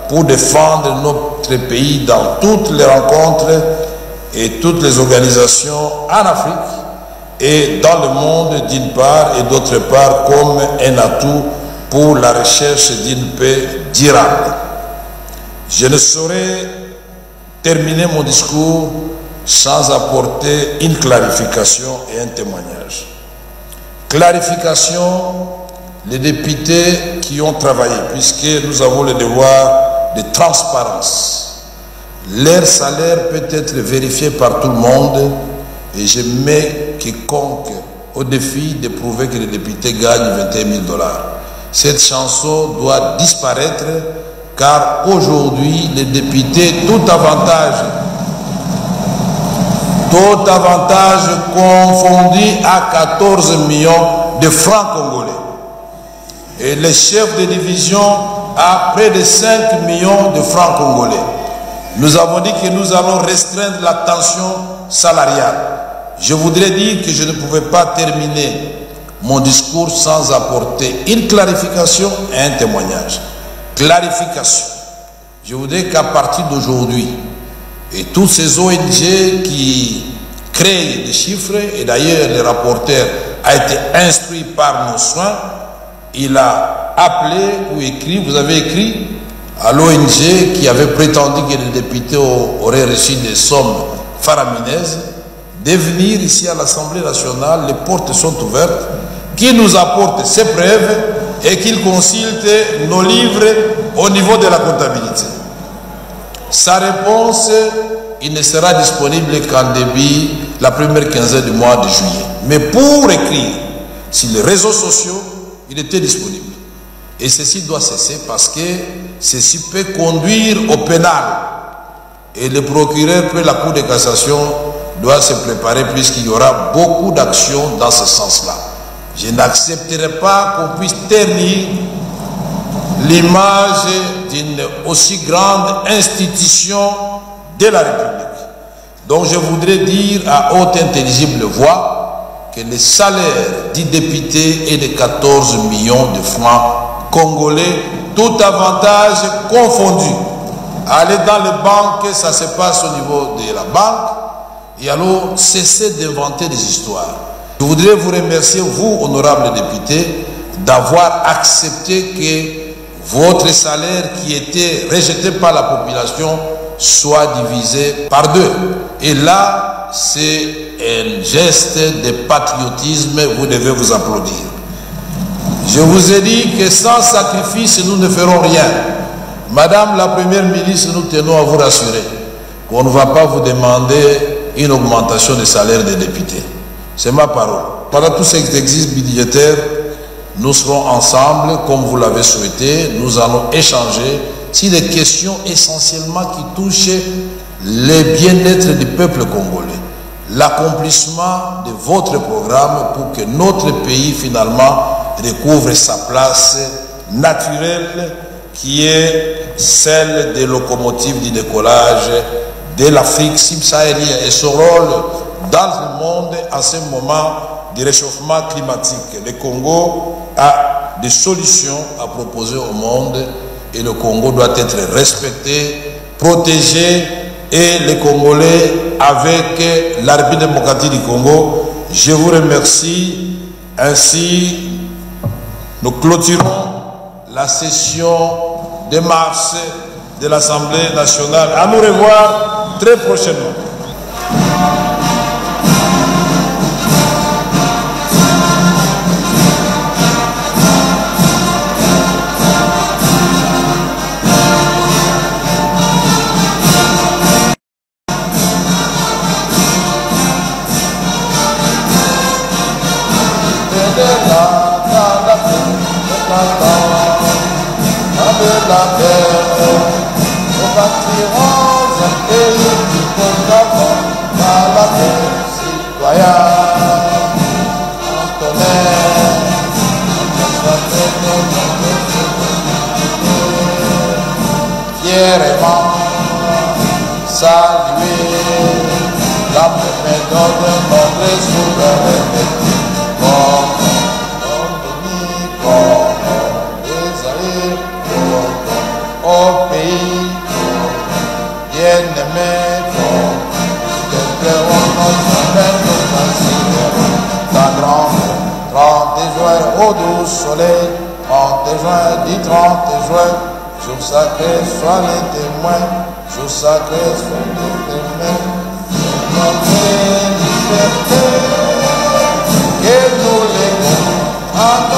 pour défendre notre pays dans toutes les rencontres et toutes les organisations en Afrique et dans le monde d'une part, et d'autre part comme un atout pour la recherche d'une paix durable. Je ne saurais terminer mon discours sans apporter une clarification et un témoignage. Clarification, les députés qui ont travaillé, puisque nous avons le devoir de transparence. Leur salaire peut être vérifié par tout le monde et je mets quiconque au défi de prouver que les députés gagnent 21 000 $. Cette chanson doit disparaître car aujourd'hui, les députés, tout avantage confondu à 14 millions de francs congolais. Et les chefs de division à près de 5 millions de francs congolais. Nous avons dit que nous allons restreindre la tension salariale. Je voudrais dire que je ne pouvais pas terminer mon discours sans apporter une clarification et un témoignage. Clarification. Je voudrais qu'à partir d'aujourd'hui, et tous ces ONG qui créent des chiffres, et d'ailleurs le rapporteur a été instruit par nos soins, il a appelé ou écrit, vous avez écrit à l'ONG qui avait prétendu que les députés auraient reçu des sommes faramineuses, de venir ici à l'Assemblée nationale, les portes sont ouvertes, qu'il nous apporte ses preuves et qu'il consulte nos livres au niveau de la comptabilité. Sa réponse, il ne sera disponible qu'en début, la première quinzaine du mois de juillet. Mais pour écrire sur les réseaux sociaux, il était disponible. Et ceci doit cesser parce que ceci peut conduire au pénal. Et le procureur, puis la Cour de cassation, doit se préparer puisqu'il y aura beaucoup d'actions dans ce sens-là. Je n'accepterai pas qu'on puisse ternir l'image d'une aussi grande institution de la République. Donc je voudrais dire à haute intelligible voix que le salaire du député est de 14 millions de francs congolais, tout avantage confondu. Aller dans les banques, ça se passe au niveau de la banque, et alors cessez d'inventer des histoires. Je voudrais vous remercier, vous, honorables députés, d'avoir accepté que votre salaire qui était rejeté par la population soit divisé par deux. Et là, c'est un geste de patriotisme, vous devez vous applaudir. Je vous ai dit que sans sacrifice, nous ne ferons rien. Madame la Première ministre, nous tenons à vous rassurer qu'on ne va pas vous demander une augmentation des salaires des députés. C'est ma parole. Pendant tout cet exercice budgétaire, nous serons ensemble, comme vous l'avez souhaité. Nous allons échanger sur des questions essentiellement qui touchent le bien-être du peuple congolais. L'accomplissement de votre programme pour que notre pays, finalement, recouvre sa place naturelle qui est celle des locomotives du décollage de l'Afrique subsaharienne et son rôle dans le monde en ce moment du réchauffement climatique. Le Congo a des solutions à proposer au monde et le Congo doit être respecté, protégé, et les Congolais avec la République démocratique du Congo. Je vous remercie. Ainsi, nous clôturons la session de mars de l'Assemblée nationale. À nous revoir très prochainement. Fièrement saluer la méthode de notre souveraineté, comme les pays, bien-aimés, déplorons notre peine, nous considérons ta grande. 30 juin, au doux soleil, 30 juin, dit 30 juin, jour sacré, sois les témoins, jour sacré, sois les témoins, notre liberté, que nous léguons à